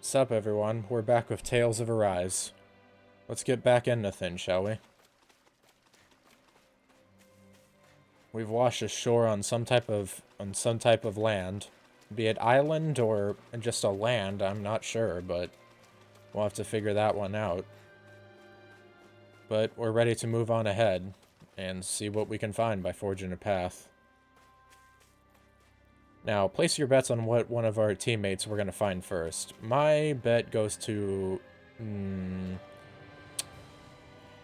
Sup everyone, we're back with Tales of Arise. Let's get back into things, shall we? We've washed ashore on some type of land. Be it island or just a land, I'm not sure, but we'll have to figure that one out. But we're ready to move on ahead and see what we can find by forging a path. Now, place your bets on what one of our teammates we're going to find first. My bet goes to...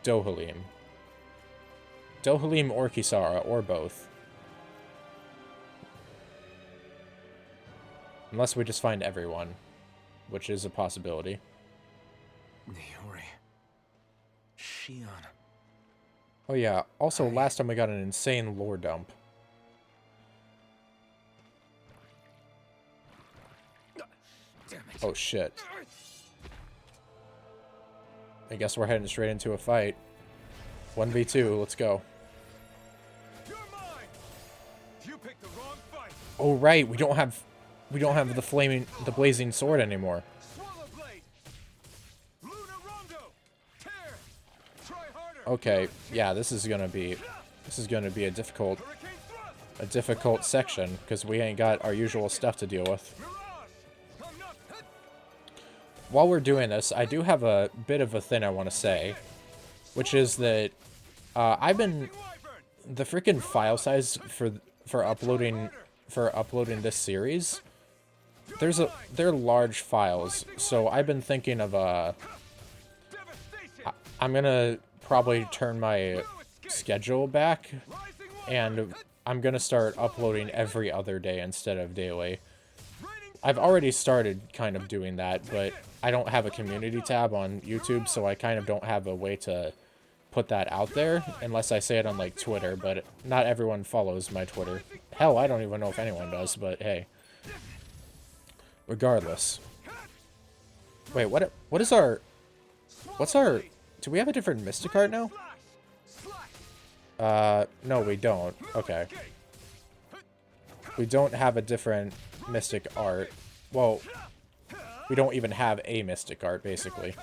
Dohalim. Dohalim or Kisara, or both. Unless we just find everyone, which is a possibility. Niori. Shion. Oh yeah, also last time we got an insane lore dump. Damn it. Oh shit. I guess we're heading straight into a fight. 1v2, let's go. You're mine. You picked the wrong fight. Oh right, we don't have the blazing sword anymore. Swallow blade. Luna Rondo. Tear. Try harder. Okay, yeah, this is gonna be a difficult section because we ain't got our usual stuff to deal with. While we're doing this, I do have a bit of a thing I want to say, which is that the freaking file size for uploading this series, they're large files, so I've been thinking of I'm gonna probably turn my schedule back, and I'm gonna start uploading every other day instead of daily. I've already started kind of doing that, but I don't have a community tab on YouTube, so I kind of don't have a way to put that out there unless I say it on like Twitter, but not everyone follows my Twitter. Hell, I don't even know if anyone does, but hey. Regardless. Wait, what's our do we have a different Mystic Art now? No, we don't. Okay. We don't have a different Mystic Art. Well, we don't even have a Mystic Art, basically.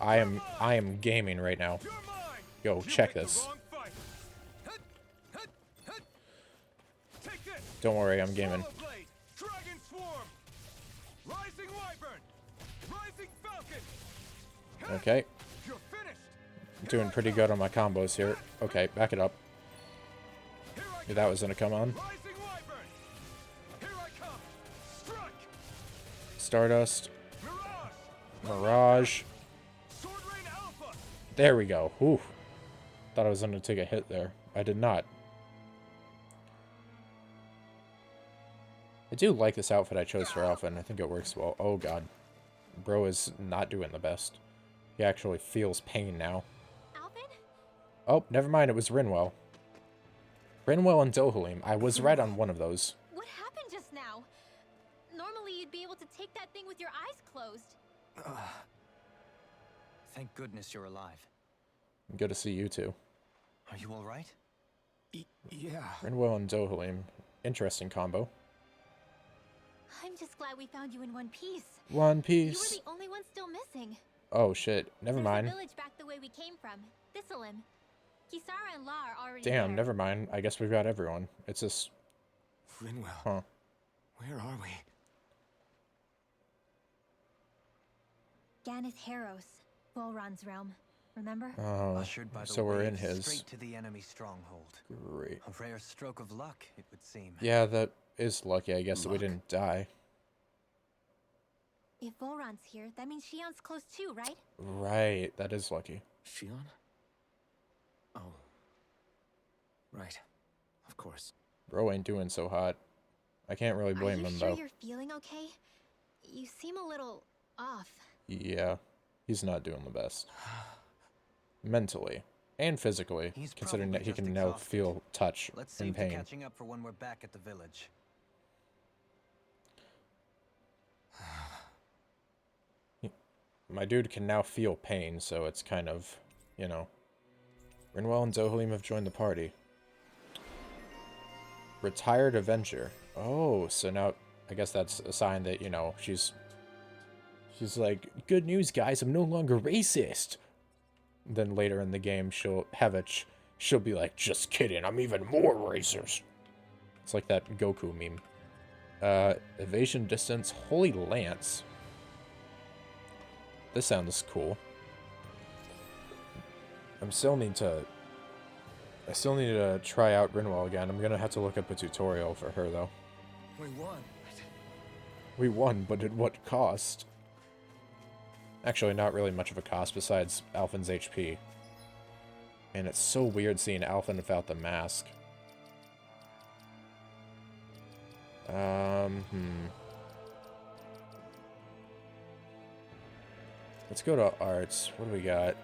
I am gaming right now. Yo, check this. Don't worry, I'm gaming. Okay. Doing pretty good on my combos here. Okay, back it up. Knew that was gonna come on. Stardust. Mirage. There we go. Whew. Thought I was gonna take a hit there. I did not. I do like this outfit I chose for Alphen. I think it works well. Oh god. Bro is not doing the best. He actually feels pain now. Alphen? Oh, never mind. It was Rinwell. Rinwell and Dohalim. I was right on one of those. What happened just now? Normally you'd be able to take that thing with your eyes closed. Thank goodness you're alive. Good to see you two. Are you all right? Yeah. Rinwell and Dohalim. Interesting combo. I'm just glad we found you in one piece. One You Piece. were the only one still missing. Oh shit. Never mind. There's a village back the way we came from. Thistleim. Kisara and La are already there. Damn, never mind. I guess we've got everyone. It's just... Rinwell. Huh. Where are we? Ganith Heros, Volron's realm. Remember? Oh, Ushered by the so we're in waves his. straight to the enemy stronghold. Great. A rare stroke of luck, it would seem. Yeah, that is lucky, I guess, that we Luck. didn't die. If Volron's here, that means Shion's close too, right? Right, that is lucky. Shion? Oh. Right. Of course. Bro ain't doing so hot. I can't really blame him, Are you sure though. you're feeling okay? You seem a little off. Yeah, he's not doing the best. Mentally. And physically, He's considering that he probably can just now exhausted. feel touch Let's see and if they're pain. catching up for when we're back at the village. My dude can now feel pain, so it's kind of, you know. Rinwell and Dohalim have joined the party. Retired Avenger. Oh, so now I guess that's a sign that, you know, she's like, good news, guys, I'm no longer racist. Then later in the game, she'll be like, just kidding, I'm even more racist. It's like that Goku meme. Evasion distance, Holy Lance. This sounds cool. I still need to try out Rinwell again. I'm gonna have to look up a tutorial for her though. We won. We won, but at what cost? Actually, not really much of a cost besides Alphen's HP. And it's so weird seeing Alphen without the mask. Let's go to arts. What do we got?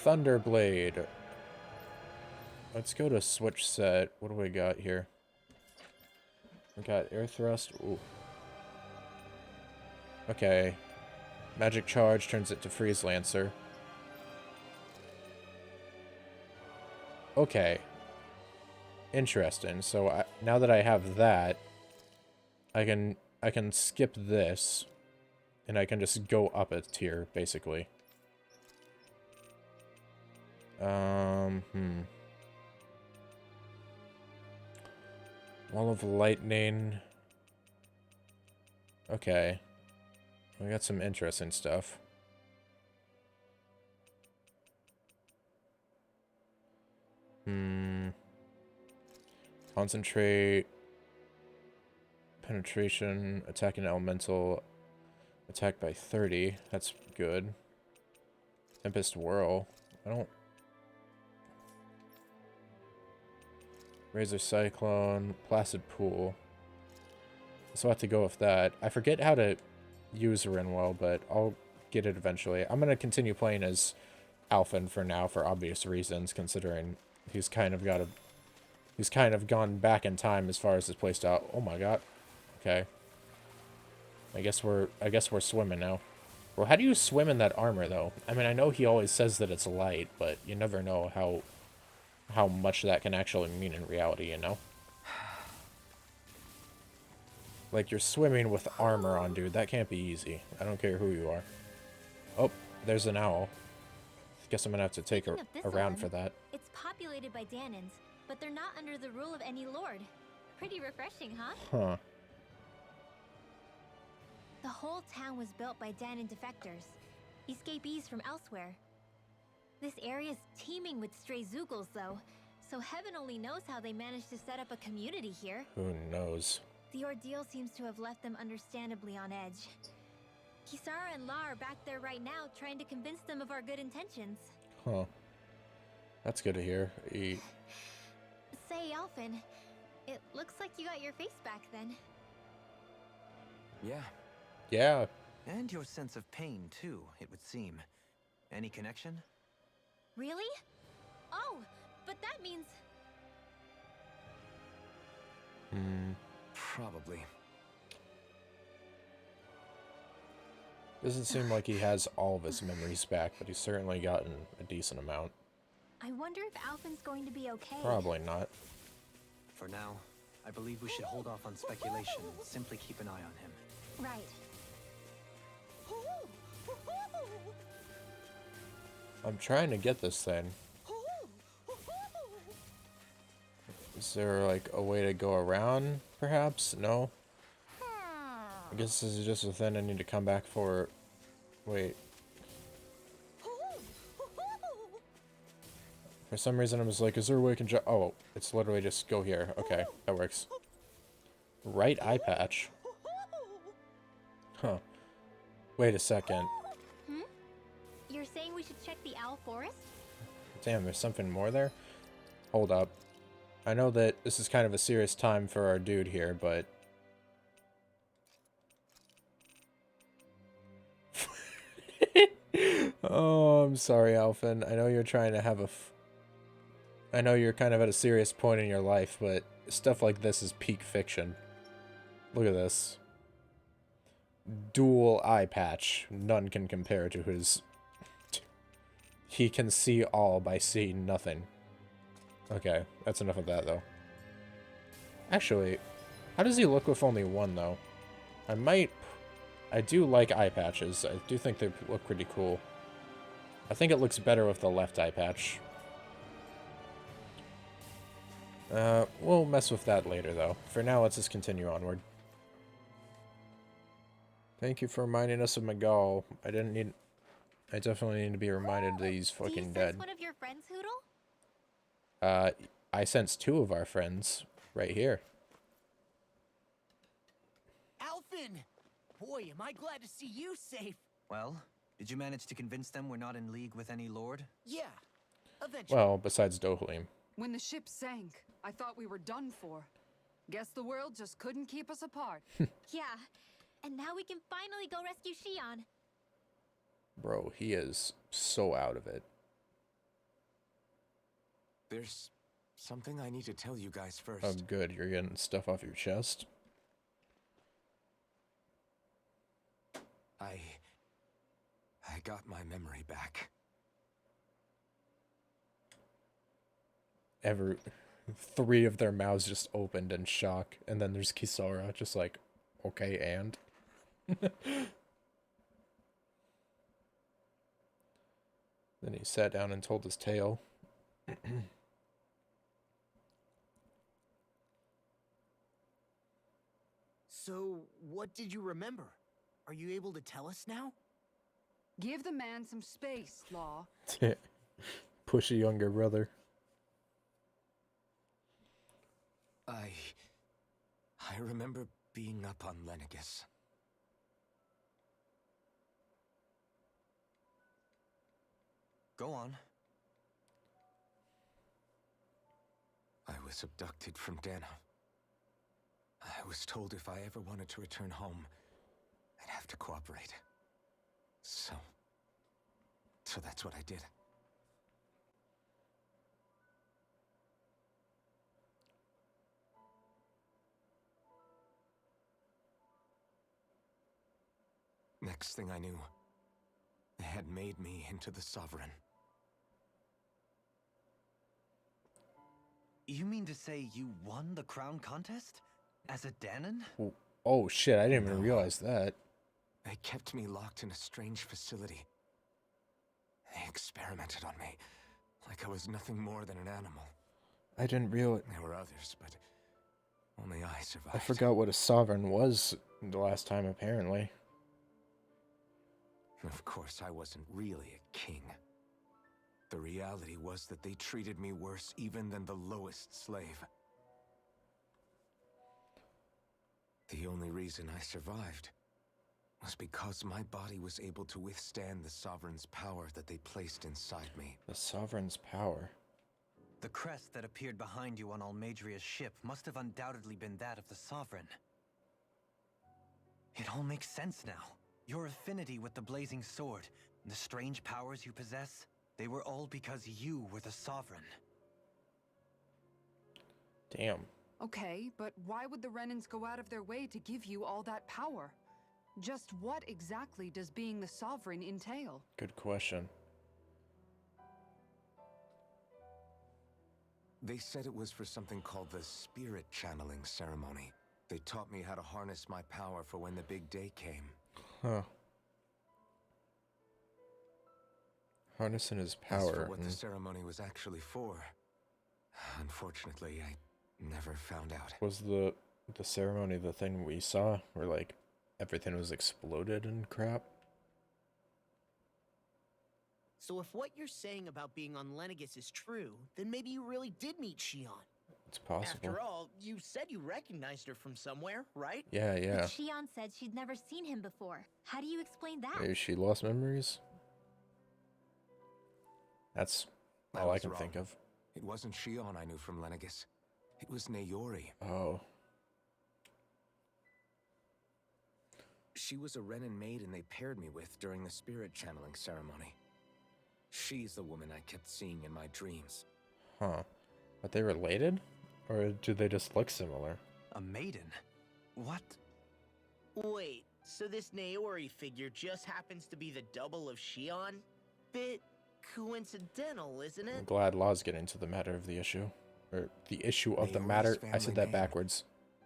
Thunderblade. Let's go to switch set. What do we got here? We got air thrust. Ooh. Okay. Magic charge turns it to freeze lancer. Okay. Interesting. So now that I have that, I can skip this, and I can just go up a tier basically. Wall of Lightning. Okay. We got some interesting stuff. Concentrate. Penetration. Attack an elemental. Attack by 30. That's good. Tempest Whirl. I don't... Razor Cyclone, Placid Pool. So I have to go with that. I forget how to use Rinwell, but I'll get it eventually. I'm going to continue playing as Alphen for now, for obvious reasons, considering he's kind of gone back in time as far as his playstyle. Oh my god. Okay. I guess we're swimming now. Well, how do you swim in that armor, though? I mean, I know he always says that it's light, but you never know how much that can actually mean in reality, you know? Like, you're swimming with armor on, dude. That can't be easy. I don't care who you are. Oh, there's an owl. Guess I'm gonna have to take a round for that. It's populated by Danans, but they're not under the rule of any lord. Pretty refreshing, huh? Huh. The whole town was built by Danan defectors, escapees from elsewhere. This area's teeming with stray Zoogles, though, so heaven only knows how they managed to set up a community here. Who knows? The ordeal seems to have left them understandably on edge. Kisara and La are back there right now, trying to convince them of our good intentions. Huh. That's good to hear. Say, Alphen, it looks like you got your face back then. Yeah. Yeah. And your sense of pain, too, it would seem. Any connection? Really? Oh, but that means... Probably. Doesn't seem like he has all of his memories back, but he's certainly gotten a decent amount. I wonder if Alphen's going to be okay. Probably not. For now, I believe we should hold off on speculation and simply keep an eye on him. Right. I'm trying to get this thing. Is there, like, a way to go around, perhaps? No? I guess this is just a thing I need to come back for. Wait. For some reason, I was like, is there a way I can jump? Oh, it's literally just go here. Okay, that works. Right eye patch. Huh. Wait a second. You're saying we should check the Owl Forest? Damn, there's something more there? Hold up. I know that this is kind of a serious time for our dude here, but... Oh, I'm sorry, Alphen. I know you're trying to have I know you're kind of at a serious point in your life, but stuff like this is peak fiction. Look at this. Dual eye patch. None can compare to his he can see all by seeing nothing. Okay, that's enough of that, though. Actually, how does he look with only one, though? I do like eye patches. I do think they look pretty cool. I think it looks better with the left eye patch. We'll mess with that later, though. For now, let's just continue onward. Thank you for reminding us of Miguel. I definitely need to be reminded that he's fucking Do you dead. sense one of your friends, Hoodle? I sense two of our friends right here. Alphen! Boy, am I glad to see you safe. Well, did you manage to convince them we're not in league with any lord? Yeah, eventually. Well, besides Dohalim. When the ship sank, I thought we were done for. Guess the world just couldn't keep us apart. Yeah. And now we can finally go rescue Shion. Bro, he is so out of it. There's something I need to tell you guys first. Oh, good. You're getting stuff off your chest. I got my memory back. Three of their mouths just opened in shock, and then there's Kisara just like, okay, and? Then he sat down and told his tale. So, what did you remember? Are you able to tell us now? Give the man some space, Law. Push a younger brother. I remember being up on Lenegus. Go on. I was abducted from Dana. I was told if I ever wanted to return home, I'd have to cooperate. So that's what I did. Next thing I knew, they had made me into the Sovereign. You mean to say you won the crown contest? As a Danon? Oh shit, I didn't even No. realize that. They kept me locked in a strange facility. They experimented on me, like I was nothing more than an animal. I didn't realize. There were others, but only I survived. I forgot what a sovereign was the last time, apparently. Of course, I wasn't really a king. The reality was that they treated me worse even than the lowest slave. The only reason I survived was because my body was able to withstand the Sovereign's power that they placed inside me. The sovereign's power. The crest that appeared behind you on Almadria's ship must have undoubtedly been that of the Sovereign. It all makes sense now. Your affinity with the Blazing Sword, and the strange powers you possess, they were all because you were the Sovereign. Damn. Okay, but why would the Renans go out of their way to give you all that power? Just what exactly does being the Sovereign entail? Good question. They said it was for something called the Spirit Channeling Ceremony. They taught me how to harness my power for when the big day came. Huh. Harnessing his As power. for what the ceremony was actually for, unfortunately, I never found out. Was the ceremony the thing we saw where like everything was exploded and crap? So if what you're saying about being on Lenegus is true, then maybe you really did meet Shion. It's possible. After all, you said you recognized her from somewhere, right? Yeah, yeah. But Shion said she'd never seen him before. How do you explain that? Maybe she lost memories? That's all I was can wrong. think of. It wasn't Shion I knew from Lenegus. It was Naori. Oh. She was a Renan maiden they paired me with during the spirit channeling ceremony. She's the woman I kept seeing in my dreams. Huh. Are they related? Or do they just look similar? A maiden? What? Wait, so this Naori figure just happens to be the double of Shion? Bit coincidental, isn't I'm it? glad Law's getting to the matter of the issue. Or the issue of the Naori's matter. I family said that name backwards.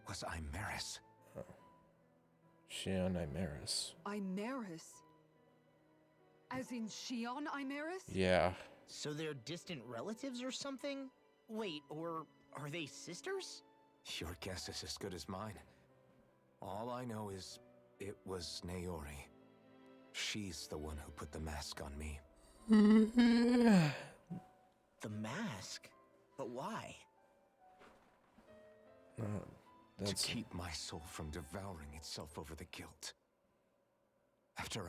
Was Imeris. Shion Imeris. Imeris? As in Shion Imeris? Yeah. So they're distant relatives or something? Wait, or are they sisters? Your guess is as good as mine. All I know is it was Naori. She's the one who put the mask on me. The mask? But why? To keep my soul from devouring itself over the guilt. After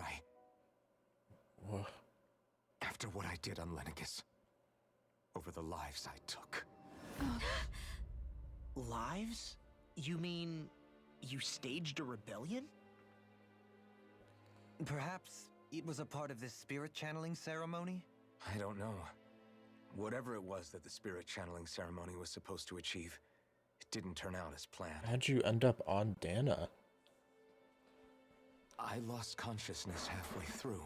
Wha- After what I did on Lenegis. Over the lives I took. Lives? You mean you staged a rebellion? Perhaps it was a part of this spirit channeling ceremony? I don't know. Whatever it was that the spirit channeling ceremony was supposed to achieve, it didn't turn out as planned. How'd you end up on Dana? I lost consciousness halfway through.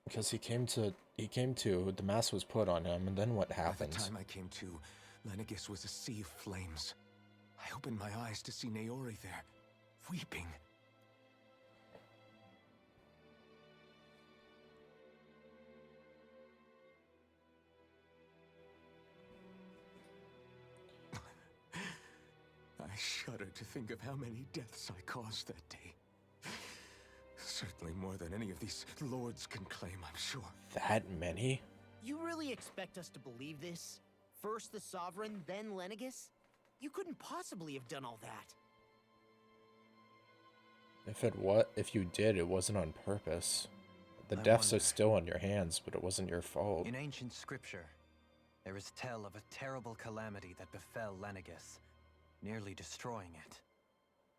Because he came to, the mask was put on him, and then what By the happened? time I came to, Lenegis was a sea of flames. I opened my eyes to see Naori there, weeping. I shudder to think of how many deaths I caused that day. Certainly more than any of these lords can claim, I'm sure. That many? You really expect us to believe this? First the Sovereign, then Lenegis? You couldn't possibly have done all that. If you did, it wasn't on purpose. The I deaths are wonder. still on your hands, but it wasn't your fault. In ancient scripture, there is tell of a terrible calamity that befell Lenegis, nearly destroying it.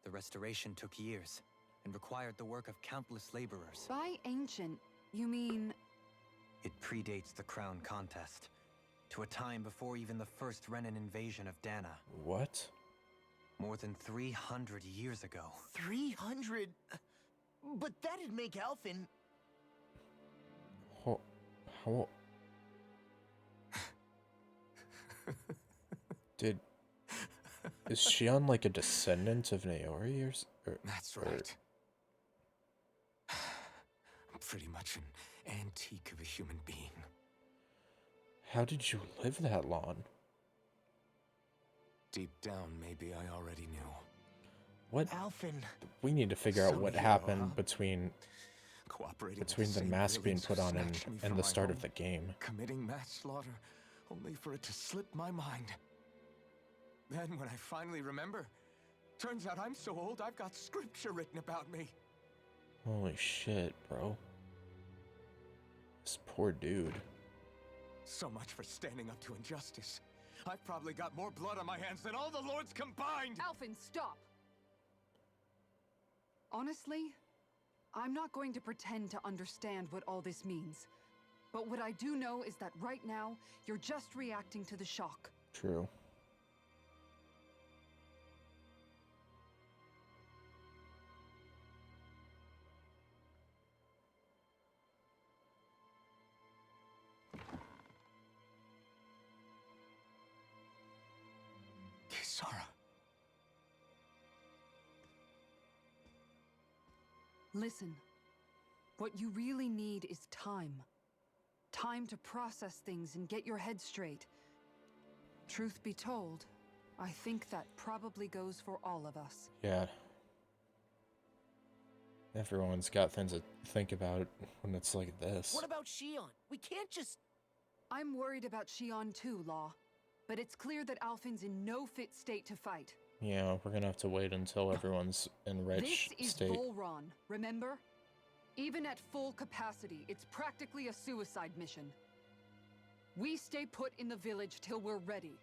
The restoration took years, and required the work of countless laborers. By ancient, you mean... It predates the crown contest, to a time before even the first Renan invasion of Dana, What? more than 300 years ago. 300? But that'd make Alphen... How? Is Shion like a descendant of Naori or That's right. I'm pretty much an antique of a human being. how did you live that long? Deep down, maybe I already knew. What? Alphen... We need to figure out So what hero, happened huh? between Cooperating with the same mask being villains put who on snatched me and from the my start of home, the game. committing mass slaughter, only for it to slip my mind. Then, when I finally remember, turns out I'm so old I've got scripture written about me. Holy shit, bro. This poor dude. So much for standing up to injustice. I've probably got more blood on my hands than all the lords combined! Alphen, stop! Honestly, I'm not going to pretend to understand what all this means. But what I do know is that right now, you're just reacting to the shock. True. Kisara. Listen, what you really need is time. Time to process things and get your head straight. Truth be told, I think that probably goes for all of us. Yeah. Everyone's got things to think about when it's like this. What about Shion? We can't just... I'm worried about Shion too, Law. But it's clear that Alphen's in no fit state to fight. Yeah, we're gonna have to wait until everyone's in rich This is state. Volron, remember? Even at full capacity, it's practically a suicide mission. We stay put in the village till we're ready.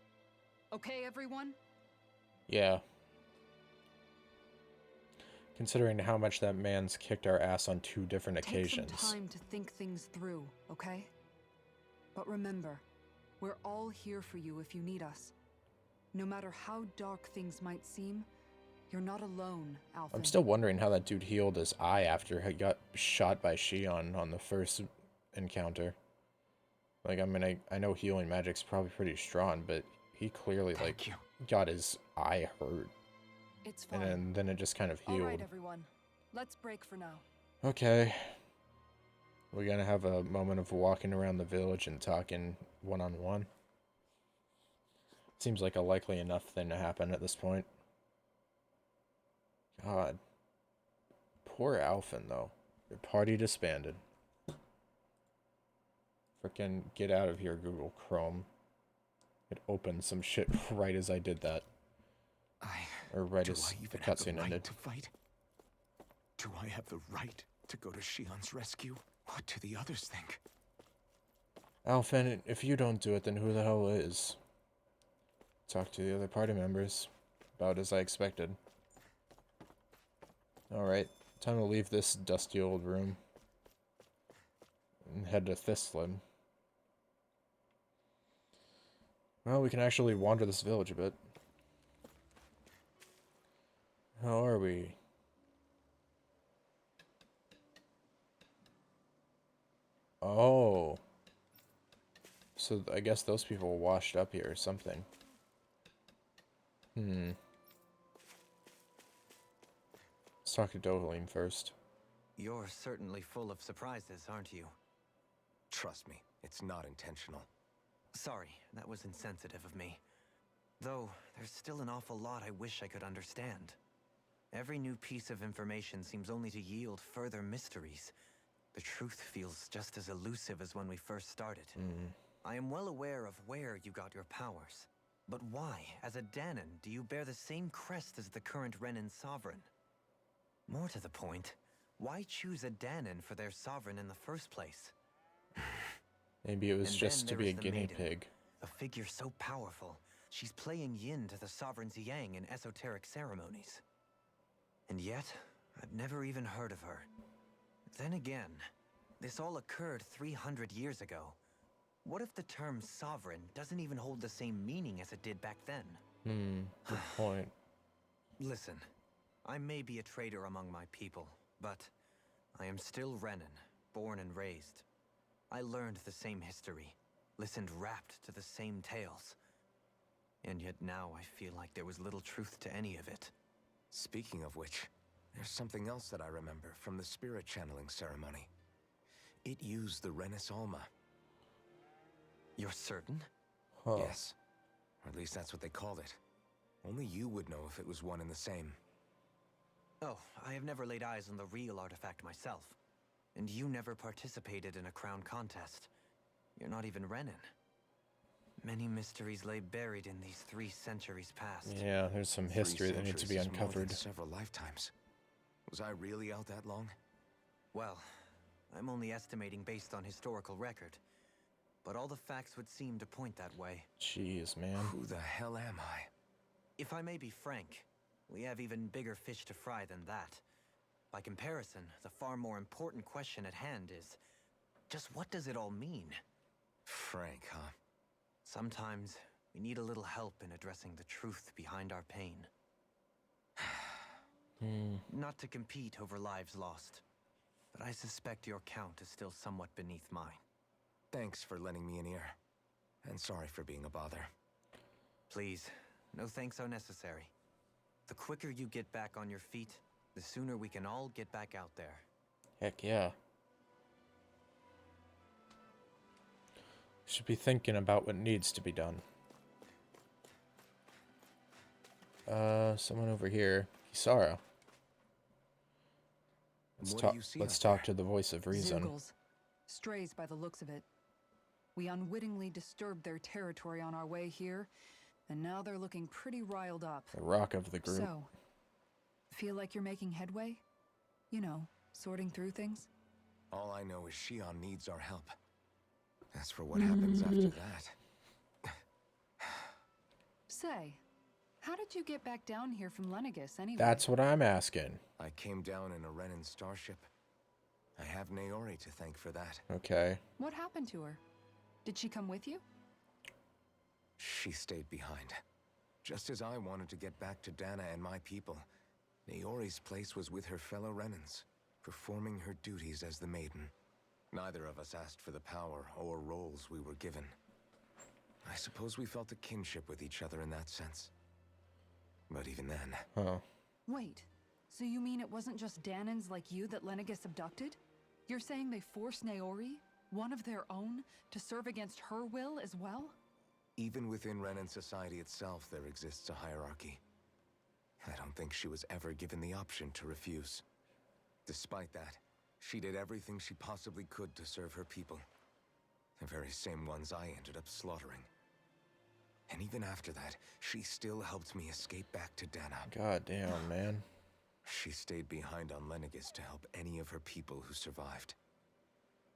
Okay, everyone? Yeah. Considering how much that man's kicked our ass on 2 different occasions. Take some time to think things through, okay? But remember, we're all here for you if you need us. No matter how dark things might seem, you're not alone, Alphen. I'm still wondering how that dude healed his eye after he got shot by Shion on the first encounter. Like, I mean, I know healing magic's probably pretty strong, but he clearly, like, Thank you. got his eye hurt. It's fine. And then it just kind of All healed. right, everyone. Let's break for now. Okay. We're gonna have a moment of walking around the village and talking one-on-one. Seems like a likely enough thing to happen at this point. God. Poor Alphen, though. Your party disbanded. Frickin' get out of here, Google Chrome. It opened some shit right as I did that. Or right as the cutscene ended. To fight? Do I have the right to go to Shion's rescue? What do the others think? Alphen, if you don't do it, then who the hell is? Talk to the other party members. About as I expected. Alright, time to leave this dusty old room. And head to Thistlin. Well, we can actually wander this village a bit. How are we? Oh. So I guess those people washed up here or something. Let's talk to Dovaline first. You're certainly full of surprises, aren't you? Trust me, it's not intentional. Sorry, that was insensitive of me. Though, there's still an awful lot I wish I could understand. Every new piece of information seems only to yield further mysteries. The truth feels just as elusive as when we first started. I am well aware of where you got your powers. But why, as a Danon, do you bear the same crest as the current Renin sovereign? More to the point, why choose a Danon for their sovereign in the first place? Maybe it was And just then to there be a is the guinea maiden, pig. a figure so powerful, she's playing yin to the sovereign's yang in esoteric ceremonies. And yet, I've never even heard of her. Then again, this all occurred 300 years ago. What if the term sovereign doesn't even hold the same meaning as it did back then? Good point. Listen, I may be a traitor among my people, but I am still Renin, born and raised. I learned the same history, listened rapt to the same tales. And yet now I feel like there was little truth to any of it. Speaking of which, there's something else that I remember from the spirit channeling ceremony. It used the Renis Alma. You're certain? Huh. Yes. Or at least that's what they called it. Only you would know if it was one and the same. Oh, I have never laid eyes on the real artifact myself. And you never participated in a crown contest. You're not even Renin. Many mysteries lay buried in these 3 centuries past. Yeah, there's some history that needs to be 3 centuries is more than uncovered. several lifetimes. Was I really out that long? Well, I'm only estimating based on historical record. But all the facts would seem to point that way. Jeez, man. Who the hell am I? If I may be frank, we have even bigger fish to fry than that. By comparison, the far more important question at hand is, just what does it all mean? Frank, huh? Sometimes, we need a little help in addressing the truth behind our pain. Not to compete over lives lost, but I suspect your count is still somewhat beneath mine. Thanks for lending me an ear. And sorry for being a bother. Please, no thanks are necessary. The quicker you get back on your feet, the sooner we can all get back out there. Heck yeah. Should be thinking about what needs to be done. Someone over here. Kisara. What do you see Let's out talk there? to the voice of reason. Zoogles. Strays by the looks of it. We unwittingly disturbed their territory on our way here, and now they're looking pretty riled up. The rock of the group. So, feel like you're making headway? You know, sorting through things? All I know is Shion needs our help. As for what happens after that... Say, how did you get back down here from Lenegis anyway? That's what I'm asking. I came down in a Renin starship. I have Naori to thank for that. Okay. What happened to her? Did she come with you? She stayed behind. Just as I wanted to get back to Dana and my people, Naori's place was with her fellow Renins, performing her duties as the maiden. Neither of us asked for the power or roles we were given. I suppose we felt a kinship with each other in that sense. But even then... Huh. Wait, so you mean it wasn't just Danans like you that Lenegis abducted? You're saying they forced Naori, one of their own, to serve against her will as well? Even within Renan society itself, there exists a hierarchy. I don't think she was ever given the option to refuse. Despite that, she did everything she possibly could to serve her people. The very same ones I ended up slaughtering. And even after that, she still helped me escape back to Dana. God damn, man. She stayed behind on Lenegis to help any of her people who survived.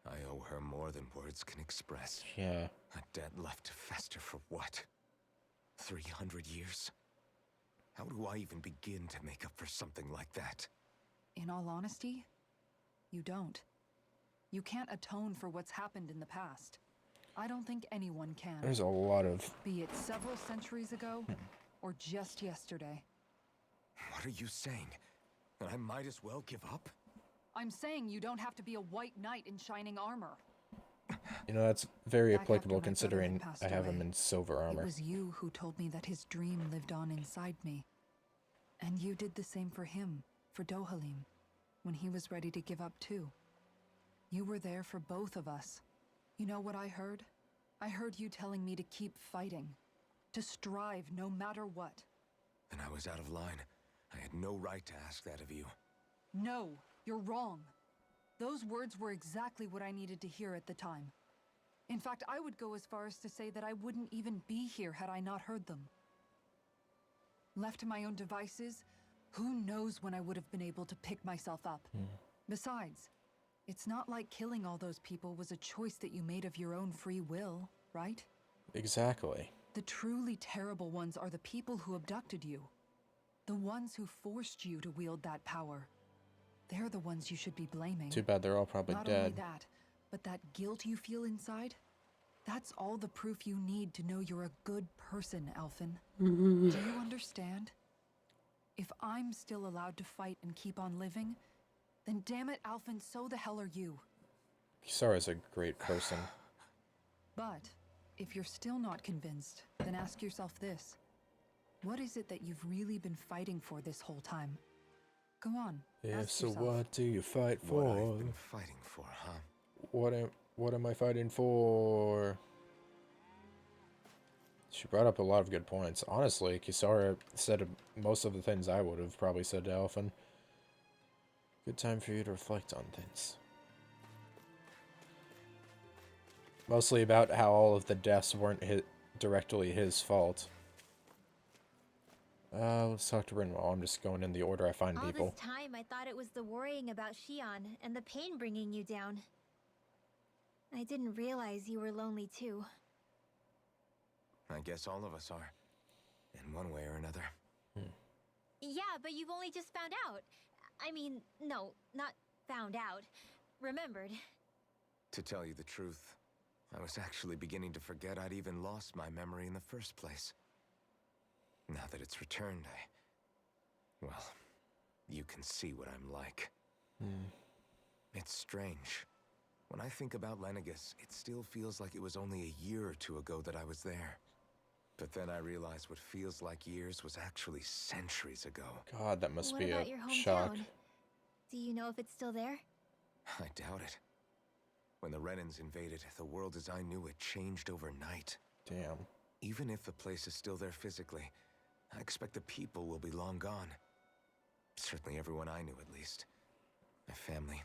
I owe her more than words can express. Yeah. A debt left to fester for what? 300 years? How do I even begin to make up for something like that? In all honesty, you don't. You can't atone for what's happened in the past. I don't think anyone can. There's a lot of... Be it several centuries ago, or just yesterday. What are you saying? That I might as well give up? I'm saying you don't have to be a white knight in shining armor. You know, that's very Back after applicable my brother considering had passed I have him away, in silver It armor. was you who told me that his dream lived on inside me. And you did the same for him, for Dohalim, when he was ready to give up too. You were there for both of us. You know what I heard? I heard you telling me to keep fighting, to strive no matter what. And I was out of line. I had no right to ask that of you. No, you're wrong. Those words were exactly what I needed to hear at the time. In fact, I would go as far as to say that I wouldn't even be here had I not heard them. Left to my own devices, who knows when I would have been able to pick myself up. Besides, it's not like killing all those people was a choice that you made of your own free will, right? Exactly. The truly terrible ones are the people who abducted you. The ones who forced you to wield that power. They're the ones you should be blaming. Too bad they're all probably Not dead. only that, but that guilt you feel inside, that's all the proof you need to know you're a good person, Alphen. Do you understand? If I'm still allowed to fight and keep on living, then damn it, Alphen, so the hell are you. Kisara's a great person. But if you're still not convinced, then ask yourself this. What is it that you've really been fighting for this whole time? Go on. Yeah, ask so yourself. what do you fight What for? I've been fighting for, huh? What am I fighting for? She brought up a lot of good points. Honestly, Kisara said most of the things I would have probably said to Alphen. Good time for you to reflect on things. Mostly about how all of the deaths weren't directly his fault. Let's talk to Rinwell. I'm just going in the order I find All people. this time, I thought it was the worrying about Shion and the pain bringing you down. I didn't realize you were lonely too. I guess all of us are. In one way or another. Yeah, but you've only just found out. I mean, no, not found out. Remembered. To tell you the truth, I was actually beginning to forget I'd even lost my memory in the first place. Now that it's returned, well, you can see what I'm like. It's strange. When I think about Lenegis, it still feels like it was only a year or two ago that I was there. But then I realize what feels like years was actually centuries ago. God, that must What be about a your shock. hometown? Do you know if it's still there? I doubt it. When the Renans invaded, the world as I knew it changed overnight. Damn. Even if the place is still there physically, I expect the people will be long gone. Certainly everyone I knew, at least. My family,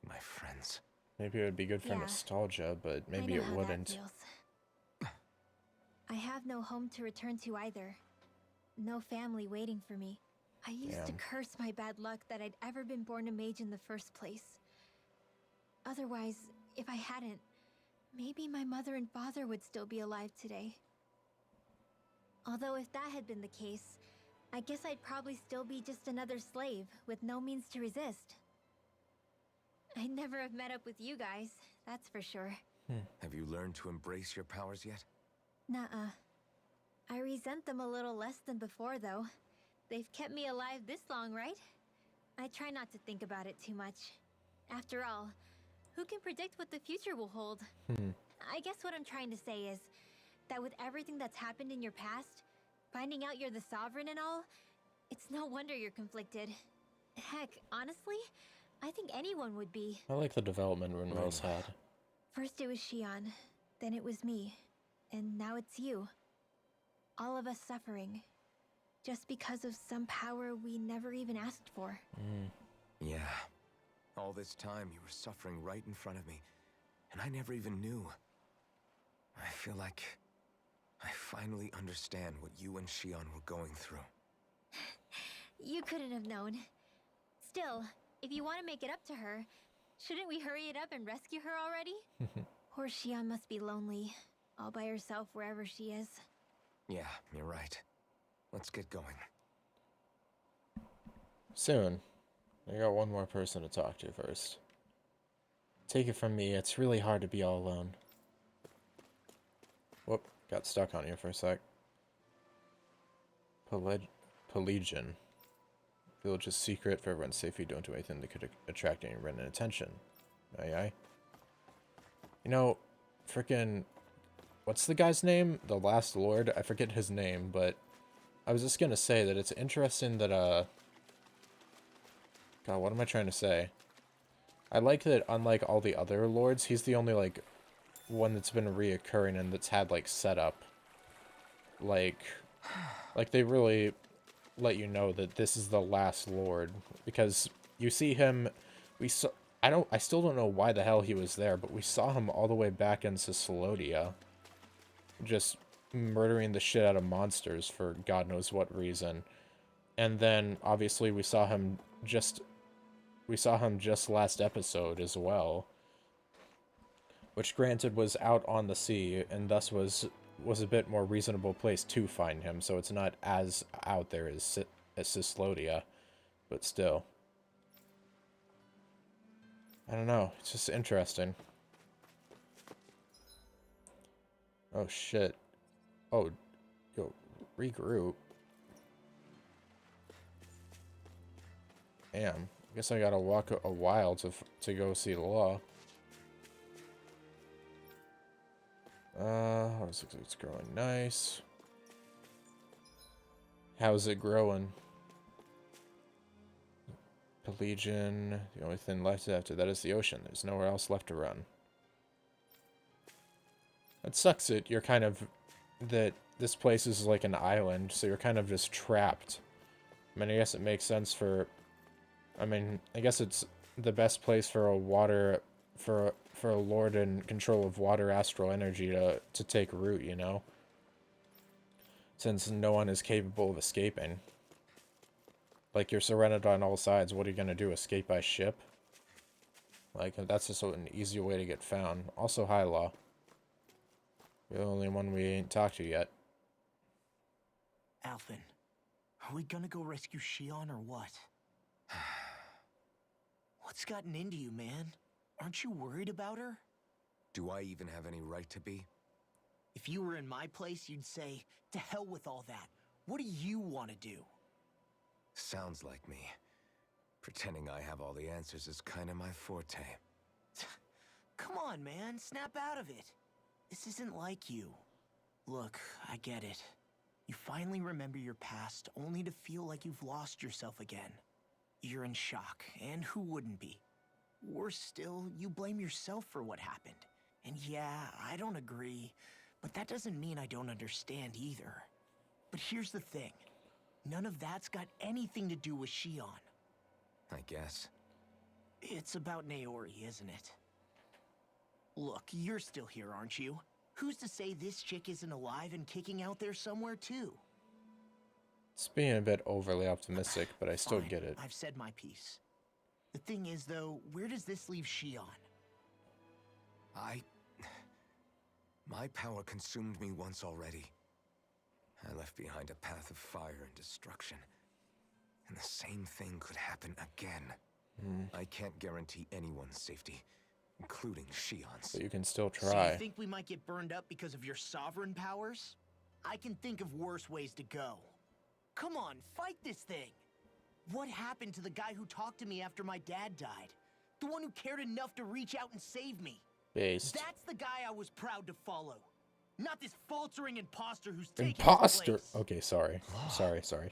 my friends. Maybe it would be good for Yeah. nostalgia, but maybe I know it how wouldn't. That feels. I have no home to return to either. No family waiting for me. I used to Damn. curse my bad luck that I'd ever been born a mage in the first place. Otherwise, if I hadn't, maybe my mother and father would still be alive today. Although if that had been the case, I guess I'd probably still be just another slave with no means to resist. I'd never have met up with you guys, that's for sure. Have you learned to embrace your powers yet? Nuh-uh. I resent them a little less than before, though. They've kept me alive this long, right? I try not to think about it too much. After all, Who can predict what the future will hold? I guess what I'm trying to say is that with everything that's happened in your past, finding out you're the Sovereign and all, it's no wonder you're conflicted. Heck, honestly, I think anyone would be. I like the development Rinwell's had. First it was Shion, then it was me, and now it's you. All of us suffering, just because of some power we never even asked for. Yeah. All this time you were suffering right in front of me, and I never even knew. I feel like I finally understand what you and Shion were going through. You couldn't have known. Still, if you want to make it up to her, shouldn't we hurry it up and rescue her already? Poor Shion must be lonely, all by herself wherever she is. Yeah, you're right. Let's get going. Soon. I got one more person to talk to first. Take it from me, it's really hard to be all alone. Whoop, got stuck on you for a sec. Pelagian. Village's secret for everyone's safety. Don't do anything that could attract any random attention. Aye aye. You know, frickin'... What's the guy's name? The Last Lord? I forget his name, but... I was just gonna say that it's interesting that, God, what am I trying to say? I like that, unlike all the other lords, he's the only, like, one that's been reoccurring and that's had, like, setup. Like, they really let you know that this is the last lord. Because you see him, I still don't know why the hell he was there, but we saw him all the way back in Caesolodia. Just murdering the shit out of monsters for God knows what reason. And then, obviously, we saw him just last episode as well. Which, granted, was out on the sea, and thus was a bit more reasonable place to find him, so it's not as out there as Caesolodia, but still. I don't know, it's just interesting. Oh shit. Oh, yo, regroup. Damn, I guess I gotta walk a while to go see the law. It's growing nice. How's it growing? Pelagian. The only thing left after that is the ocean. There's nowhere else left to run. It sucks that you're kind of... that this place is like an island, so you're kind of just trapped. I mean, I guess it makes sense for... I mean, I guess it's the best place for a water... for a lord in control of water astral energy to take root, you know? Since no one is capable of escaping. Like, you're surrounded on all sides, what are you gonna do, escape by ship? Like, that's just an easy way to get found. Also, hi, Law. You're the only one we ain't talked to yet. Alphen, are we gonna go rescue Shion or what? What's gotten into you, man? Aren't you worried about her? Do I even have any right to be? If you were in my place, you'd say, to hell with all that. What do you want to do? Sounds like me. Pretending I have all the answers is kind of my forte. Come on, man. Snap out of it. This isn't like you. Look, I get it. You finally remember your past, only to feel like you've lost yourself again. You're in shock, and who wouldn't be? Worse still, you blame yourself for what happened. And yeah, I don't agree, but that doesn't mean I don't understand either. But here's the thing. None of that's got anything to do with Shion. I guess. It's about Naori, isn't it? Look, you're still here, aren't you? Who's to say this chick isn't alive and kicking out there somewhere too? It's being a bit overly optimistic, but I still Fine, get it. I've said my piece. The thing is, though, where does this leave Shion? My power consumed me once already. I left behind a path of fire and destruction. And the same thing could happen again. I can't guarantee anyone's safety, including Shion's. But you can still So try. you think we might get burned up because of your sovereign powers? I can think of worse ways to go. Come on, fight this thing! What happened to the guy who talked to me after my dad died? The one who cared enough to reach out and save me. Based. That's the guy I was proud to follow. Not this faltering imposter who's taking his Imposter. place. Okay, sorry. Sorry.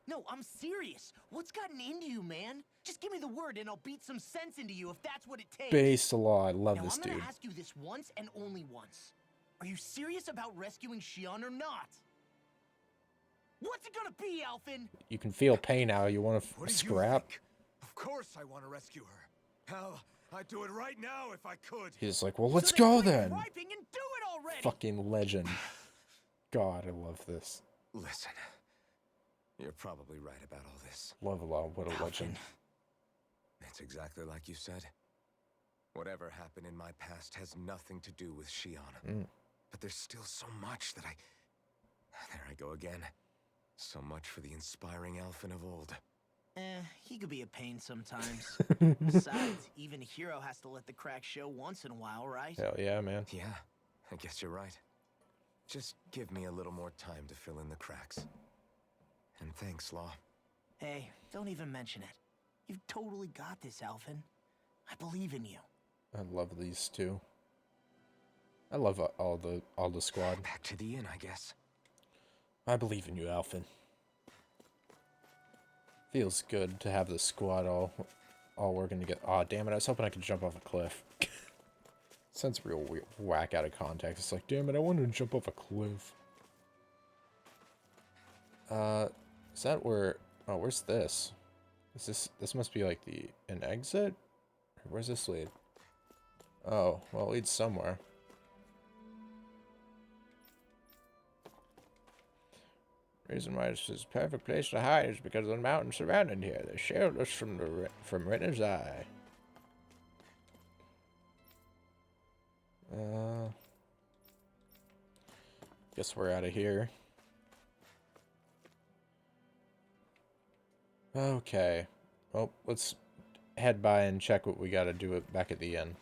No, I'm serious. What's gotten into you, man? Just give me the word and I'll beat some sense into you if that's what it takes. Based a lot. I love Now, this I'm dude. gonna ask you this once and only once. Are you serious about rescuing Xion or not? What's it gonna be, Alphen? You can feel pain now. You want What to do you scrap? think? Of course I want to rescue her. Hell, I'd do it right now if I could. He's like, well, let's So go quit then. griping and do it already. Fucking legend. God, I love this. Listen, you're probably right about all this. Love a lot. What a legend. It's exactly like you said. Whatever happened in my past has nothing to do with Xion. But there's still so much that There I go again. So much for the inspiring Alphen of old. He could be a pain sometimes. Besides, even a hero has to let the cracks show once in a while, right? Hell yeah, man. Yeah, I guess you're right. Just give me a little more time to fill in the cracks. And thanks, Law. Hey, don't even mention it. You've totally got this, Alphen. I believe in you. I love these two. I love all the squad. Back to the inn, I guess. I believe in you, Alphen. Feels good to have the squad all working together. Aw, damn it, I was hoping I could jump off a cliff. Sounds real weird, whack out of context. It's like, damn it, I wanted to jump off a cliff. Is that where... Oh, where's this? Is this must be like an exit? Where's this lead? Oh, well, it leads somewhere. Reason why this is a perfect place to hide is because of the mountains surrounding here. They shield us from Ritter's eye. Guess we're out of here. Okay. Well, let's head by and check what we gotta do back at the inn.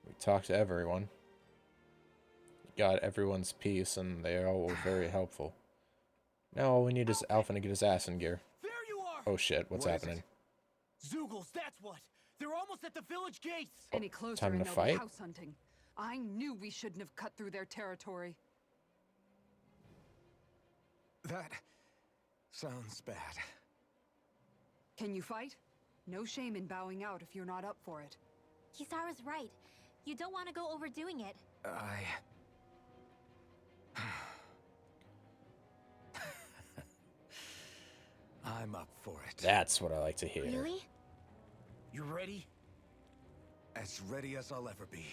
We talked to everyone. Got everyone's piece, and they all were very helpful. Now all we need is Alphen to get his ass in gear. There you are! Oh shit, what's What is happening? Zeugles, that's what! They're almost at the village gates! Any closer time and to they'll be fight? house hunting. I knew we shouldn't have cut through their territory. That sounds bad. Can you fight? No shame in bowing out if you're not up for it. Kisara's right. You don't want to go overdoing it. I'm up for it. That's what I like to hear. Really? You ready? As ready as I'll ever be.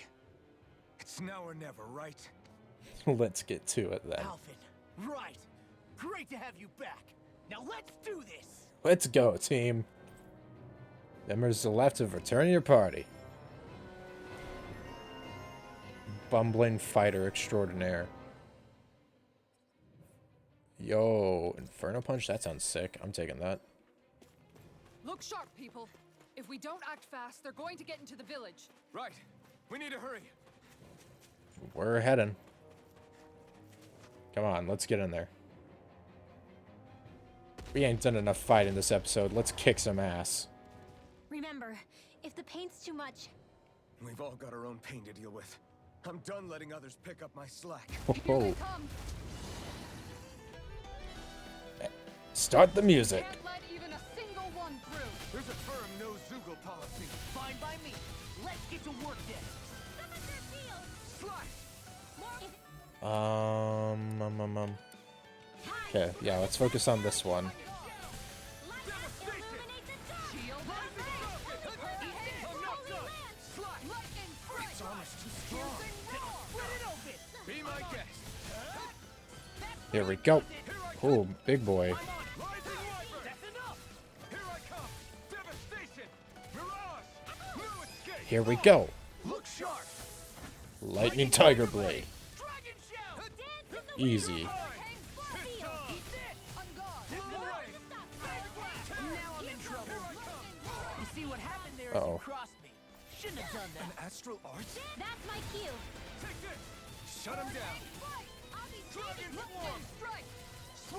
It's now or never, right? Let's get to it then. Alphen, right. Great to have you back. Now let's do this! Let's go, team. Members to the left have returned to your party. Bumbling fighter extraordinaire. Yo, Inferno Punch? That sounds sick. I'm taking that. Look sharp, people. If we don't act fast, they're going to get into the village. Right. We need to hurry. We're heading. Come on, let's get in there. We ain't done enough fighting this episode. Let's kick some ass. Remember, if the pain's too much, We've all got our own pain to deal with. I'm done letting others pick up my slack. Here they Oh, come. start the music. Can't let even a single one through. There's a firm no Zoogle policy. Fine by me. Let's get to work then. Okay, yeah, let's focus on this one. Be my guest. Here we go. Oh, big boy. That's enough. Here I come. Devastation. Mirage. No escape. Here we go. Look sharp. Lightning Tiger Blade. Dragon Shell! Easy. On guard. Now I'm in trouble. You see what happened there? Uh-oh. You crossed me. Shouldn't have done that. Astral arts. that's my cue. Take this. Shut him down. Dragon Swarm. Strike.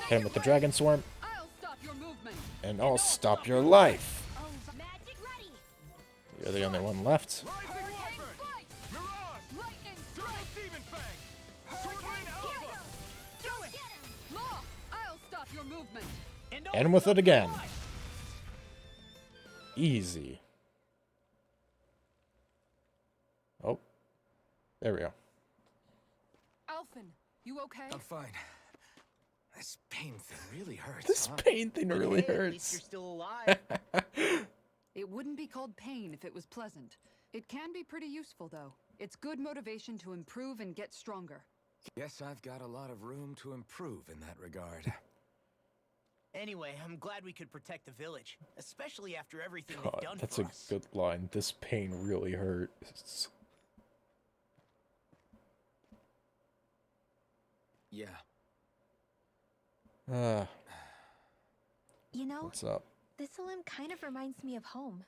Hit him with the Dragon Swarm. I'll stop your movement. And I'll stop your life. Oh, magic ready! You're the only one left. Hurricane flight! Lightning strike! Do it! Law, I'll stop your movement. And with it again. Easy. Oh. There we go. Alphen, you okay? I'm fine. This pain thing really hurts. This huh? pain thing really Hey, at least you're hurts. still alive. It wouldn't be called pain if it was pleasant. It can be pretty useful, though. It's good motivation to improve and get stronger. Guess I've got a lot of room to improve in that regard. Anyway, I'm glad we could protect the village, especially after everything God, they've done that's for a us. good line. This pain really hurts. Yeah. You know, What's up? Thistleum kind of reminds me of home.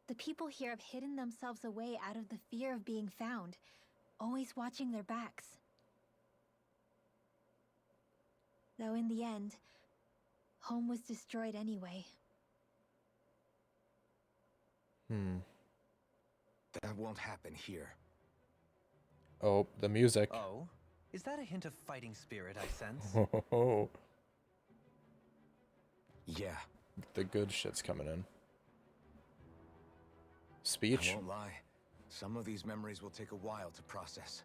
The people here have hidden themselves away out of the fear of being found, always watching their backs. Though in the end, home was destroyed anyway. That won't happen here. Oh, the music. Oh? Is that a hint of fighting spirit I sense? Oh, Yeah. the good shit's coming in. I Speech? won't lie. Some of these memories will take a while to process.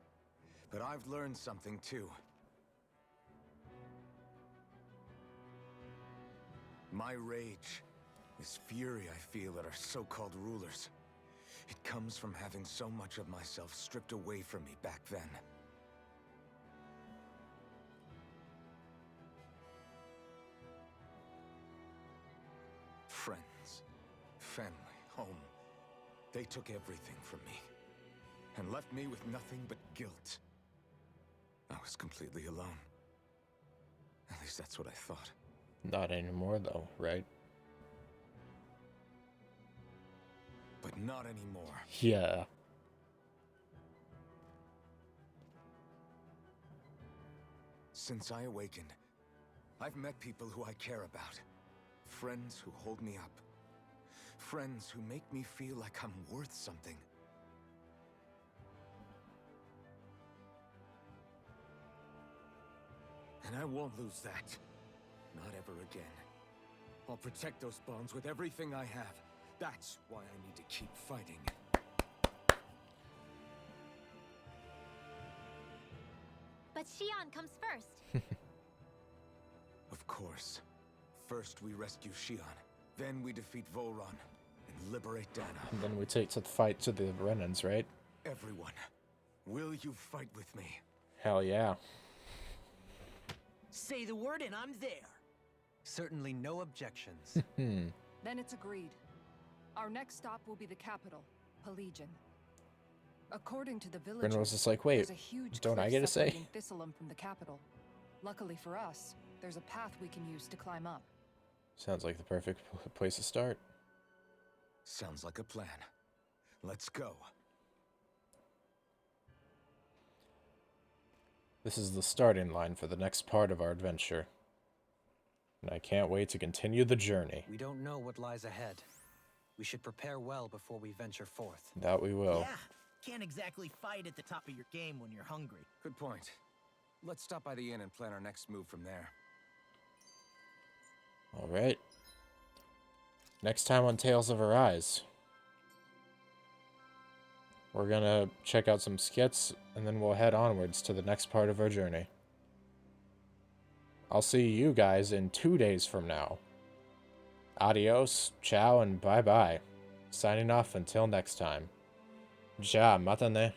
But I've learned something too. My rage, this fury I feel at our so-called rulers, it comes from having so much of myself stripped away from me back then. Friends, family, home. They took everything from me and left me with nothing but guilt. I was completely alone. At least that's what I thought. Not anymore, though, right? But not anymore. Yeah. Since I awakened, I've met people who I care about. Friends who hold me up. Friends who make me feel like I'm worth something. And I won't lose that. Not ever again. I'll protect those bonds with everything I have. That's why I need to keep fighting. But Xion comes first. Of course. First we rescue Xion. Then we defeat Volron and liberate Dana. And then we take to the fight to the Renans, right? Everyone, will you fight with me? Hell yeah. Say the word and I'm there. Certainly no objections. Then it's agreed. Our next stop will be the capital, Pelegion. According to the villagers, Ren was just like, wait, there's a huge don't I cliff get to say? separating Thistleum from the capital. Luckily for us, there's a path we can use to climb up. Sounds like the perfect place to start. Sounds like a plan. Let's go. This is the starting line for the next part of our adventure. And I can't wait to continue the journey. We don't know what lies ahead. We should prepare well before we venture forth. That we will. Yeah, can't exactly fight at the top of your game when you're hungry. Good point. Let's stop by the inn and plan our next move from there. Alright. Next time on Tales of Arise, we're gonna check out some skits, and then we'll head onwards to the next part of our journey. I'll see you guys in 2 days from now. Adios, ciao, and bye-bye. Signing off until next time. Ja, mata ne.